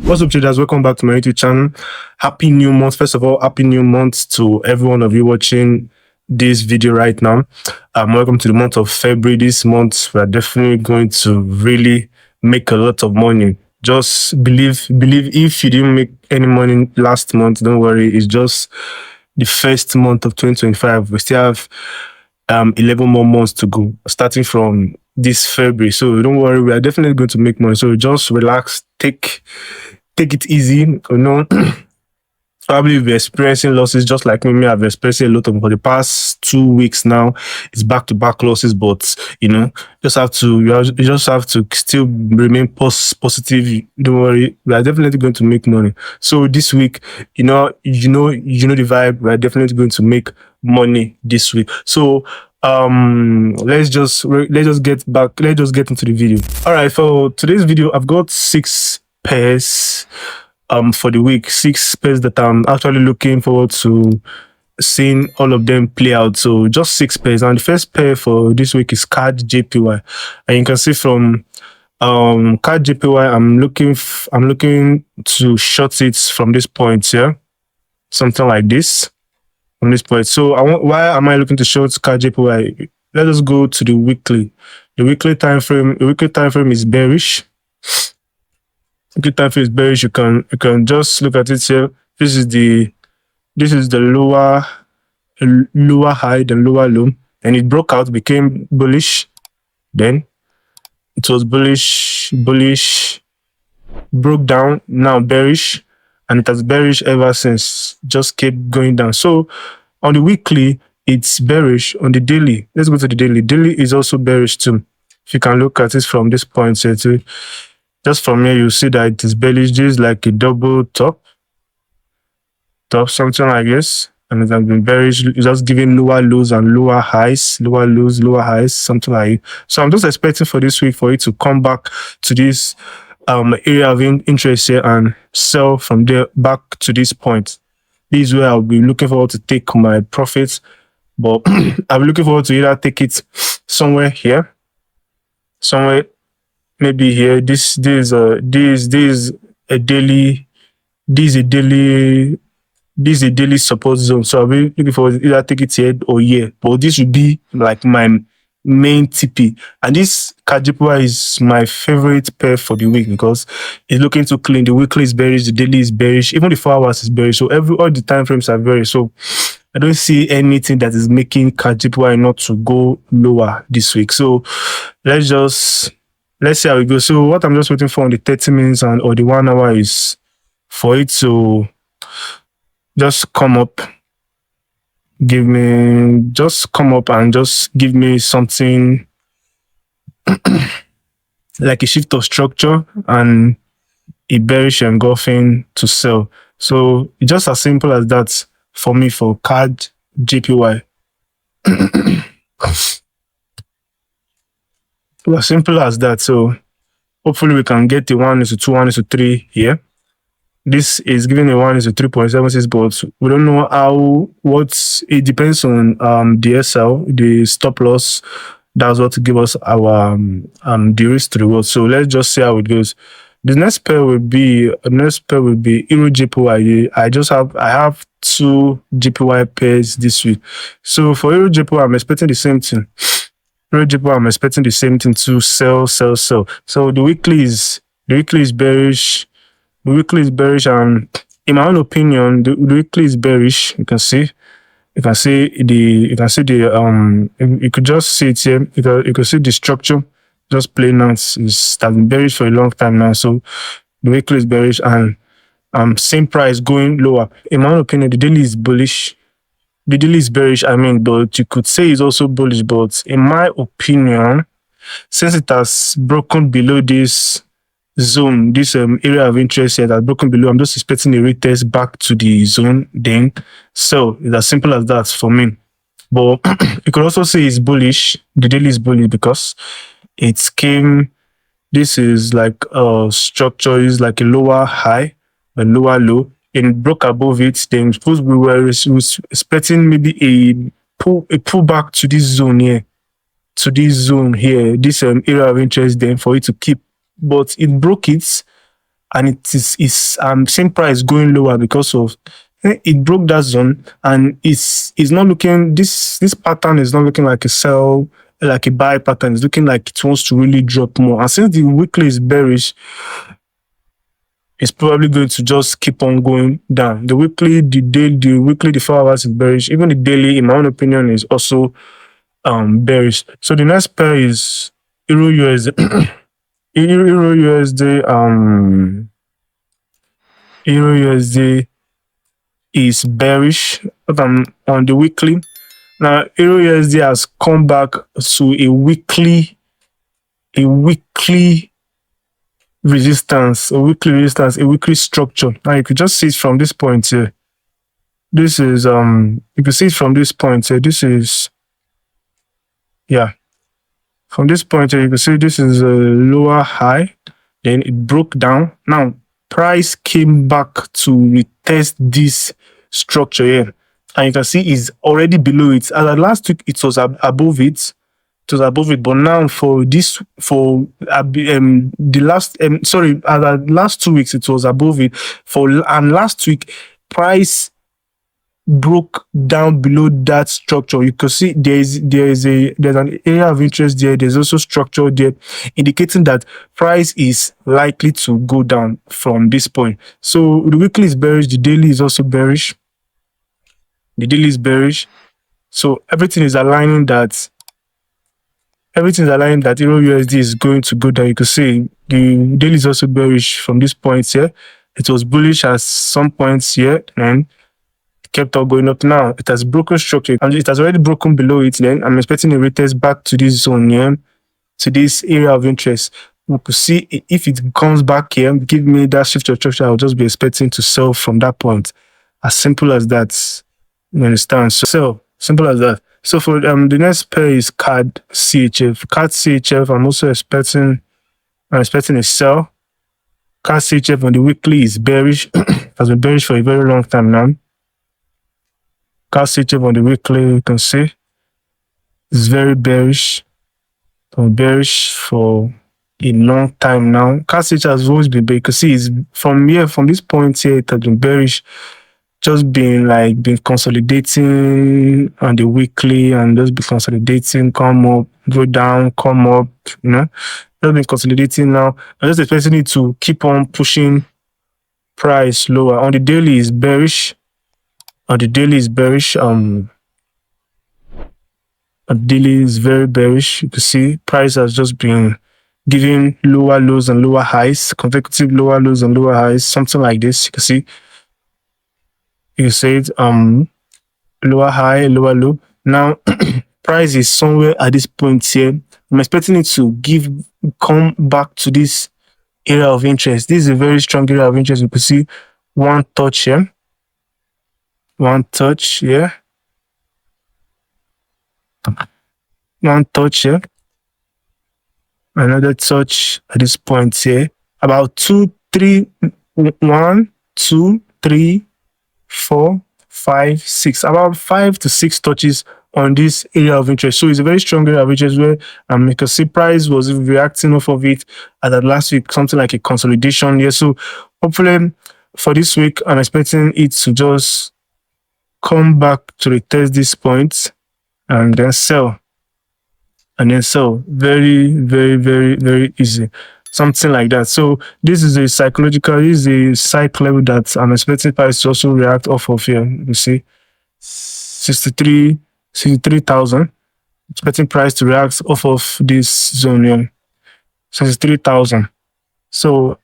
What's up, traders? Welcome back to my YouTube channel. Happy new month. First of all, happy new month to every one of you watching this video right now. Welcome to the month of February. This month, we are definitely going to really make a lot of money. Just believe if you didn't make any money last month, don't worry. It's just the first month of 2025. We still have 11 more months to go, starting from this February. So don't worry, we are definitely going to make money. So just relax, take it easy. Probably you'll be experiencing losses just like me. I've experienced a lot of for the past 2 weeks now. It's back-to-back losses, but you just have to still remain positive. Don't worry, we are definitely going to make money. So this week, you know the vibe. We are definitely going to make money this week. So let's just get into the video. All right, for today's video, I've got 6 pairs for the week, 6 pairs that I'm actually looking forward to seeing all of them play out. So just 6 pairs, and the first pair for this week is card JPY, and you can see from card JPY, I'm looking to short it from this point here, something like this from this point. So why am I looking to short card JPY? Let us go to the weekly. The weekly time frame is bearish. Weekly time frame is bearish. You can just look at it here. This is the lower high, then lower low, and it broke out, became bullish. Then it was bullish, broke down, now bearish, and it has bearish ever since. Just kept going down. So on the weekly, it's bearish. On the daily, let's go to the daily. Daily is also bearish too. If you can look at it from this point here too, just from here, you see that it is bearish. This is like a double top, something like this, and it has been bearish. It's just giving lower lows and lower highs, lower lows, lower highs, something like it. So I'm just expecting for this week for it to come back to this area of interest here and sell from there back to this point. This is where I'll be looking forward to take my profits, but I'll be looking forward to either take it somewhere here, somewhere maybe here. This is a daily support zone. So I'll be looking forward to either take it here or here, but this would be like my main TP. And this JPY is my favorite pair for the week because it's looking too clean. The weekly is bearish, the daily is bearish, even the 4 hours is bearish. So all the time frames are bearish. So I don't see anything that is making JPY not to go lower this week. So let's see how it goes. So what I'm just waiting for on the 30 minutes or the 1 hour is for it to just come up, and just give me something like a shift of structure and a bearish engulfing to sell. So it's just as simple as that for me for card JPY. As simple as that. So hopefully we can get the 1:2, 1:3 here. This is giving a 1:3.76, but we don't know it depends on the SL, the stop loss. That's what to give us our the risk to reward. So let's just see how it goes. The next pair will be Euro JPY. I have 2 JPY pairs this week. So for Euro JPY, I'm expecting the same thing. Euro JPY, I'm expecting the same thing to sell. So the weekly is bearish. The weekly is bearish, and in my own opinion, the weekly is bearish. You could just see it here. You could see the structure just playing out. It's been bearish for a long time now. So the weekly is bearish, and same price going lower. In my own opinion, the daily is bullish. The daily is bearish, but you could say it's also bullish. But in my opinion, since it has broken below this zone, this area of interest here that's broken below, I'm just expecting a retest back to the zone then. So it's as simple as that for me. But you could also say it's bullish. The daily is bullish because it came. This is like a structure, is like a lower high, a lower low, and it broke above it. Then suppose we were expecting maybe a pullback to this zone here, this area of interest then for it to keep, but it broke it and it's same price going lower because of it broke that zone, and it's not looking, this pattern is not looking like a sell, like a buy pattern. It's looking like it wants to really drop more. And since the weekly is bearish, it's probably going to just keep on going down. The weekly, the day, the weekly, the 4 hours is bearish. Even the daily, in my own opinion, is also bearish. So the next pair is Euro USD. Euro USD, Euro USD is bearish on the weekly. Now, Euro USD has come back to a weekly resistance, a weekly structure. Now, you could just see it from this point here. This is, you can see it from this point here. This is, yeah. From this point here, you can see this is a lower high. Then it broke down. Now, price came back to retest this structure here. And you can see it's already below it. As at last week, it was above it. It was above it. But now for this, for the last, sorry, as at last 2 weeks, it was above it. And last week, price broke down below that structure. You can see there's an area of interest there. There's also structure there, indicating that price is likely to go down from this point. So the weekly is bearish, the daily is also bearish. The daily is bearish. So everything is aligning that Euro USD is going to go down. You can see the daily is also bearish from this point here. It was bullish at some points here, and kept on going up. Now it has broken structure, and it has already broken below it. Then I'm expecting a retest back to this zone here, to this area of interest. We could see if it comes back here, give me that shift of structure, I'll just be expecting to sell from that point. As simple as that. You understand? So simple as that. So for the next pair is CAD CHF. CAD CHF, I'm also expecting a sell. CAD CHF on the weekly is bearish. It has been bearish for a very long time now. CAD CHF on the weekly, you can see it's very bearish. Bearish for a long time now. CAD CHF has always been bearish. You can see it's from here, from this point here, it has been bearish. Just been consolidating on the weekly, and just be consolidating, come up, go down, come up, you know. Just been consolidating now. I'm just expecting it to keep on pushing price lower. On the daily is bearish. On the daily is bearish. The daily is very bearish. You can see price has just been giving lower lows and lower highs, consecutive lower lows and lower highs, something like this. You can see. You see it, lower high, lower low. Now, price is somewhere at this point here. I'm expecting it to come back to this area of interest. This is a very strong area of interest. You can see one touch here. One touch here. One touch here. Another touch at this point here. About 2, 3, 1, 2, 3, 4, 5, 6, about 5 to 6 touches on this area of interest. So it's a very strong area of interest where you can see price was reacting off of it at that last week, something like a consolidation here. So hopefully for this week, I'm expecting it to just come back to retest this point and then sell. And then sell. Very, very, very, very easy. Something like that. So this is a psychological, this is a psych level that I'm expecting price to also react off of here. You see 63,000. Expecting price to react off of this zone here. 63,000. So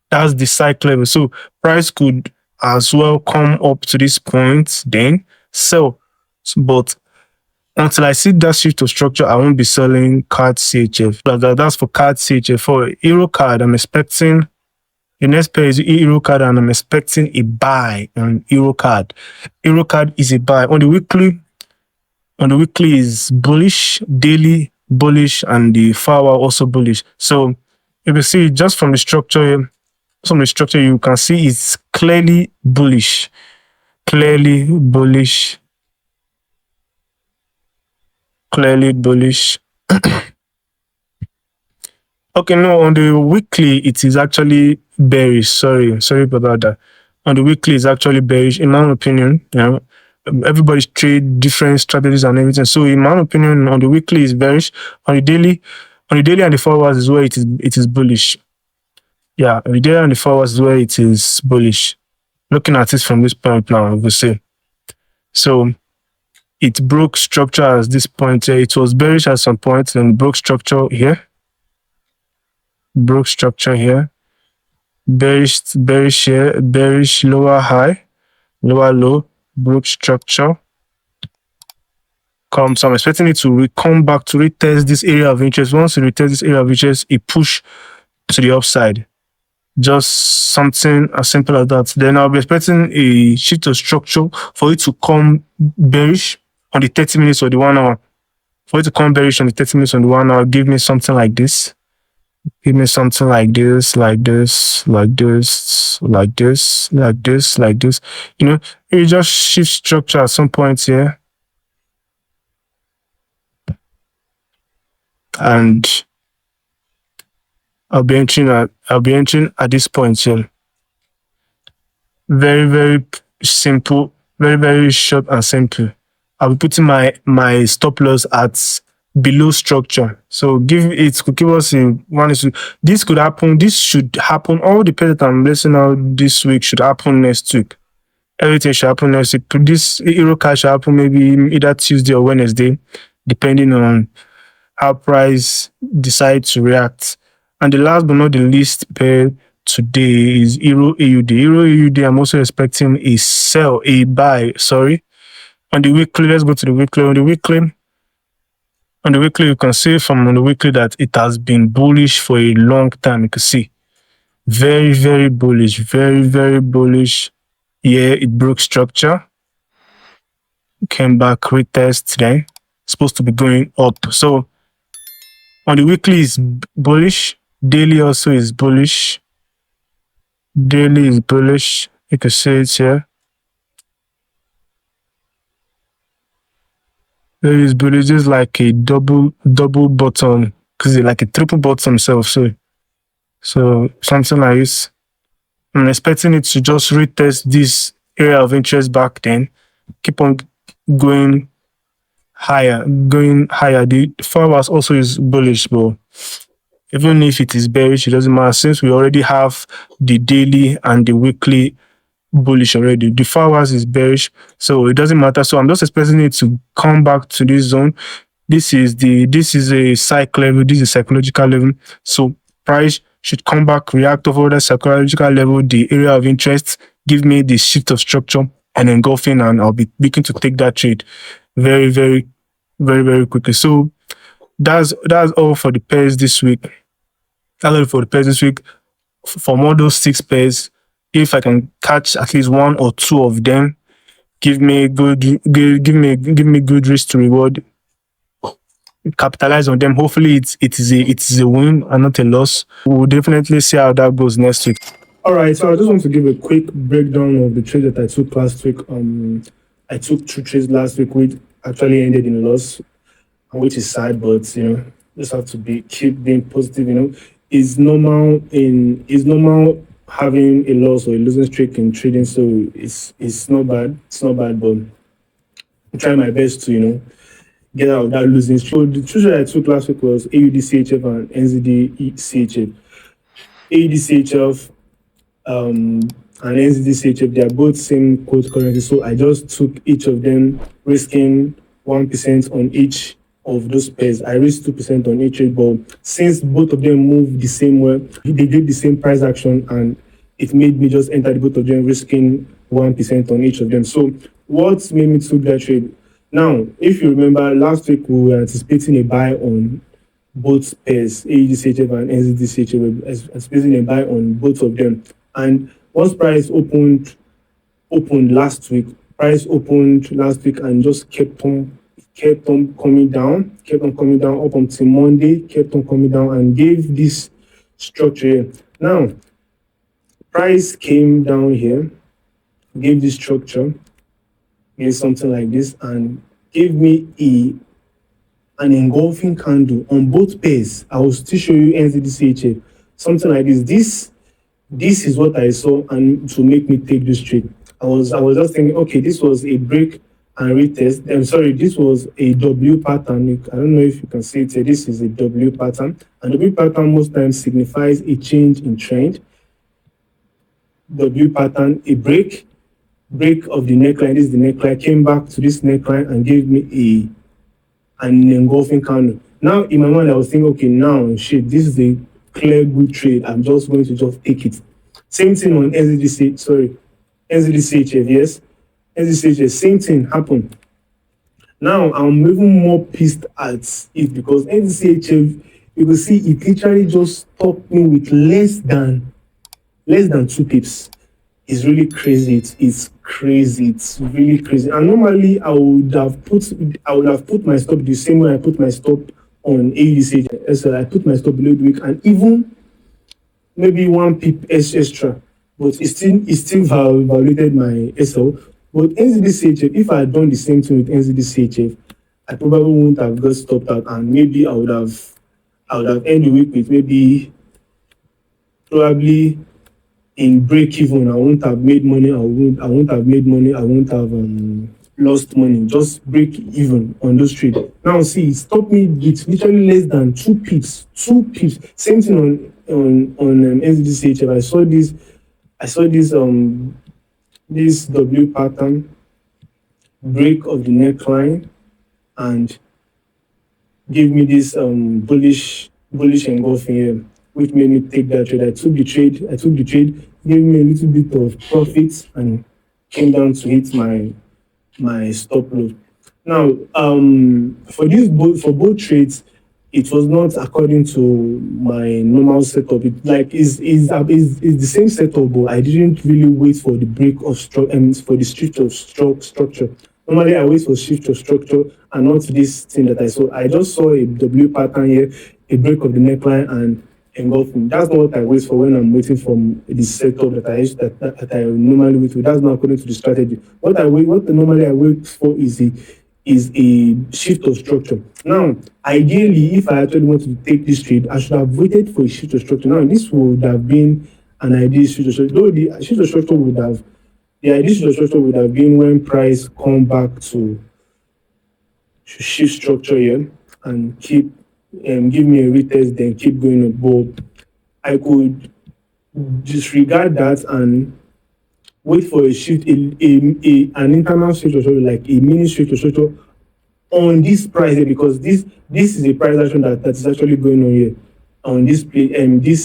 that's the psych level. So price could as well come up to this point, then sell. But until I see that shift of structure, I won't be selling CAD CHF. That's for CAD CHF. For Euro CAD, I'm expecting the next pair is Euro CAD, and I'm expecting a buy on Euro CAD. Euro CAD is a buy. On the weekly is bullish, daily bullish, and the 4-hour also bullish. So you can see just from the structure, you can see it's clearly bullish. Clearly bullish. Clearly bullish. Okay, no, on the weekly, it is actually bearish. Sorry about that. On the weekly, it's actually bearish, in my opinion. Everybody's trade different strategies and everything. So, in my opinion, on the weekly, it's bearish. On the daily and the 4 hours is where it is bullish. Yeah, on the daily and the 4 hours is where it is bullish. Looking at it from this point now, I would say. So, it broke structure at this point. It was bearish at some point, and broke structure here. Broke structure here. Bearish here, bearish lower high, lower low, broke structure. So I'm expecting it to come back to retest this area of interest. Once it retests this area of interest, it push to the upside. Just something as simple as that. Then I'll be expecting a shift of structure for it to come bearish on the 30 minutes or the 1 hour. For it to come bearish on the 30 minutes or the 1 hour, give me something like this. Give me something like this, like this, like this, like this, like this, like this. You just shift structure at some point here. And I'll be entering at this point here. Very, very simple, very, very short and simple. I'll be putting my stop loss at below structure. So could give us a one issue. This could happen. This should happen. All the pairs that I'm listening out this week should happen next week. Everything should happen next week. This Euro cash should happen maybe either Tuesday or Wednesday, depending on how price decides to react. And the last but not the least pair today is Euro AUD. Euro AUD, I'm also expecting a buy. On the weekly, let's go to the weekly. On the weekly, you can see from on the weekly that it has been bullish for a long time. You can see very, very bullish, very, very bullish. Yeah, it broke structure, came back, retest today. Supposed to be going up. So on the weekly is bullish. Daily also is bullish. Daily is bullish. You can see it here. There is bullish. This is like a double bottom, because it's like a triple bottom self. So something like this. I'm expecting it to just retest this area of interest back, then keep on going higher. The 4 hours also is bullish, but even if it is bearish, it doesn't matter, since we already have the daily and the weekly bullish already. The 4 hours is bearish, so it doesn't matter. So I'm just expecting it to come back to this zone. This is a psych level, this is a psychological level. So price should come back, react over the psychological level, the area of interest, give me the shift of structure and engulfing, and I'll be looking to take that trade very, very, very, very quickly. So that's all for the pairs this week. That's all for the pairs this week. From all those 6 pairs, if I can catch at least 1 or 2 of them, give me good risk to reward. Capitalize on them. Hopefully, it is a win and not a loss. We'll definitely see how that goes next week. All right, so I just want to give a quick breakdown of the trade that I took last week. I took 2 trades last week, which actually ended in a loss, which is sad, but just have to keep being positive. It's normal having a loss or a losing streak in trading, so it's not bad. It's not bad, but I'm trying my best to get out of that losing streak. So the 2 trades I took last week was AUD CHF and NZD CHF. AUD CHF and NZD CHF, they are both same quote currency, so I just took each of them, risking 1% on each of those pairs. I risked 2% on each trade, but since both of them move the same way, they did the same price action, and it made me just enter the both of them, risking 1% on each of them. So what made me took that trade? Now, if you remember, last week we were anticipating a buy on both pairs, AUD-CHF and NZD-CHF, we were anticipating a buy on both of them. And once price opened last week, and just kept on coming down up until Monday, kept on coming down and gave this structure here. Now, price came down here, gave this structure, gave something like this, and gave me an engulfing candle on both pairs. I will still show you NZDCHF, something like this. This is what I saw, and to make me take this trade. I was just thinking, okay, this was a break and retest. I'm sorry, this was a W pattern. I don't know if you can see it here. This is a W pattern, and W pattern most times signifies a change in trend. W pattern, a break of the neckline. This is the neckline. Came back to this neckline and gave me an engulfing candle. Now in my mind, I was thinking, okay, now shit, this is a clear good trade. I'm just going to just take it. Same thing on NZDCHF, yes. NZDCHF, same thing happened. Now I'm even more pissed at it because NZDCHF, you will see it literally just stopped me with less than 2 pips. It's really crazy. It's crazy. It's really crazy. And normally I would have put my stop the same way I put my stop on AUDCH. So I put my stop below the week and even maybe 1 pip extra, but it still violated my SL. But NZDCHF, if I had done the same thing with NZDCHF, I probably wouldn't have got stopped out, and maybe I would have ended the week with maybe probably in break even. I won't have made money. I won't have made money. I won't have lost money. Just break even on those trades. Now see, it stopped me with literally less than 2 pips. 2 pips. Same thing on NZDCHF. I saw this W pattern, break of the neckline, and gave me this bullish engulfing here, which made me take that trade. I took the trade, gave me a little bit of profit, and came down to hit my stop loss. Now, for both trades, it was not according to my normal setup. It's the same setup, but I didn't really wait for the break of for the shift of structure. Normally, I wait for shift of structure and not this thing that I saw. I just saw a W pattern here, a break of the neckline, and engulfing. That's not what I wait for when I'm waiting for the setup that I normally wait for. That's not according to the strategy. What normally I wait for is a shift of structure. Now, ideally, if I actually wanted to take this trade, I should have waited for a shift of structure. Now, this would have been an ideal shift of structure. Though the ideal shift of structure would have been when price come back to shift structure here and keep give me a retest, then keep going up. But I could disregard that and wait for a shift, an internal shift of structure, like a mini shift of structure on this price here, because this is a price action that is actually going on here on this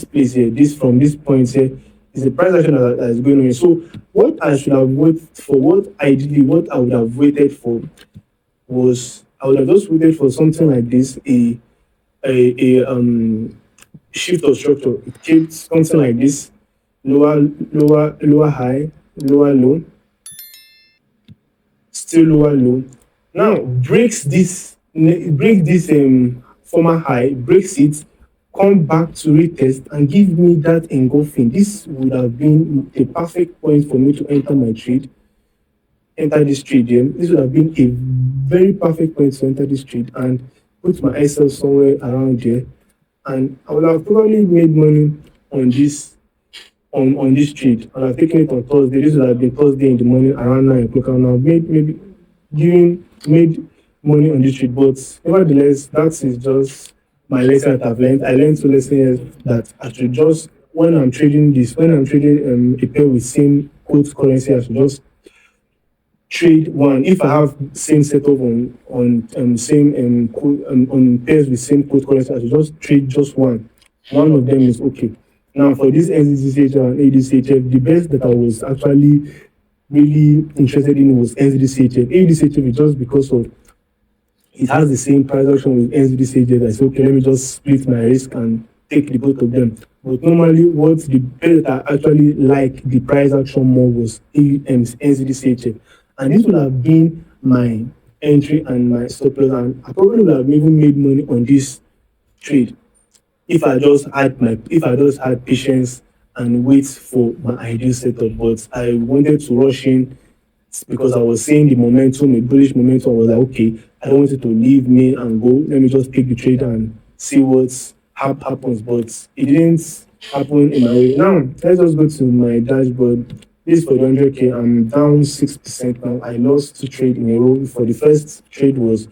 place here. This from this point here is a price action that is going on here. So what I should have waited for, what I would have waited for was, I would have just waited for something like this, a shift of structure. It kept something like this, lower high, lower low, still lower low. Now breaks this former high, breaks it, come back to retest and give me that engulfing. This would have been the perfect point for me to enter this trade here. This would have been a very perfect point to enter this trade and put my SL somewhere around here, and I would have probably made money on this trade. I would have taken it on Thursday. This would have been Thursday in the morning around 9 o'clock, and I would have made money on this trade. But nevertheless, that is just my lesson that I've learned. I learned 2 lessons that I should just, when I'm trading a pair with same quote currency, I should just trade one. If I have same setup on same on pairs with same quote currency, I should just trade just one. One of them is okay. Now for this NZDCHF and AUDCHF, the best that I was actually really interested in was NZDCHF. AUDCHF is just because of it has the same price action with NZDCHF. I said, okay, let me just split my risk and take the both of them. But normally, what the best that I actually like the price action more was NZDCHF. And this would have been my entry and my stop loss, and I probably would have even made money on this trade if I just had patience and wait for my ideal setup. But I wanted to rush in because I was seeing the momentum, a bullish momentum. I was like, okay, I don't want it to leave me and go. Let me just take the trade and see what happens. But it didn't happen in my way. Now, let's just go to my dashboard. This is for the 100K. I'm down 6% now. I lost 2 trades in a row. For the first trade was,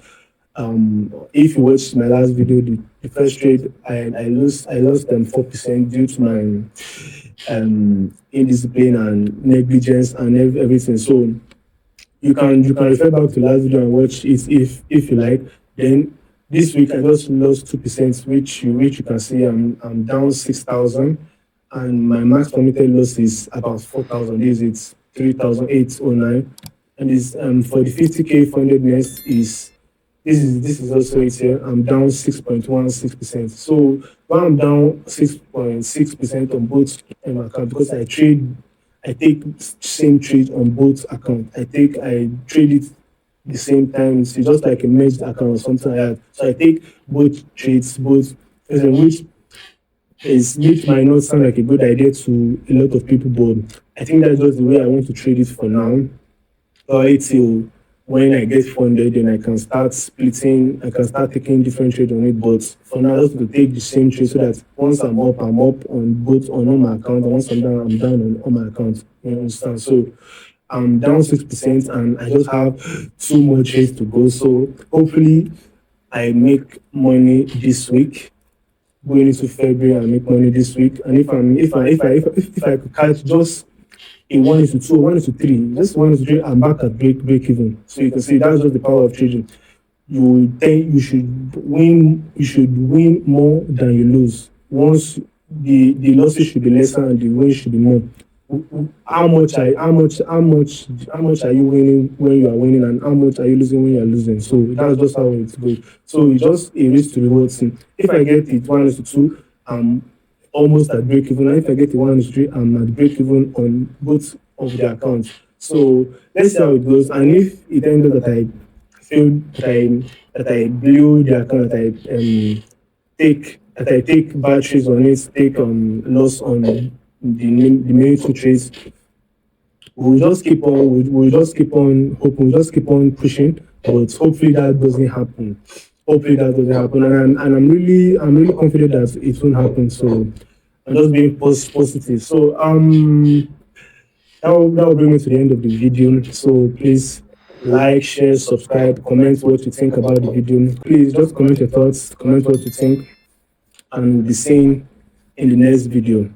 if you watched my last video, the first trade, I lost 4% due to my indiscipline and negligence and everything. So you can refer back to last video and watch it if you like. Then this week I just lost 2%, which you can see I'm down 6,000, and my max permitted loss is about 4,000. This is 3,809, and is for the 50K funded nest is this is also it here. I'm down 6.16%. So while I'm down 6.6% on both accounts, because I take same trade on both accounts. I trade it the same time. It's just like a merged account or something like that. So I take both trades, which might not sound like a good idea to a lot of people, but I think that's just the way I want to trade it for now. Wait till when I get funded, then I can start splitting. I can start taking different trades on it. But for now, just to take the same trade so that once I'm up on both on all my accounts. And once I'm down on all my accounts. You understand? So I'm down 6%, and I just have 2 more trades to go. So hopefully, I make money this week. Going into February, I make money this week. And if I could catch just a 1:2, 1:3, just 1:3, I'm back at break even. So you can see that's just the power of trading. You should win more than you lose. Once the losses should be lesser and the wins should be more. How much are you winning when you are winning, and how much are you losing when you are losing? So that's just how it goes. So it's just a risk to reward thing. If I get it 1:2, almost at break even. And if I get the 1:3, I'm at break even on both of the accounts. So let's see how it goes. And if it ends up that I failed, that I blew the account, that I take bad trades on it, take loss on the main 2 trades, we'll just keep on hoping, we'll just keep on pushing. But hopefully that doesn't happen. And I'm really confident that it won't happen. So I'm just being positive. So that will bring me to the end of the video. So please like, share, subscribe, comment what you think about the video. Please just comment your thoughts, comment what you think, and we'll be seeing in the next video.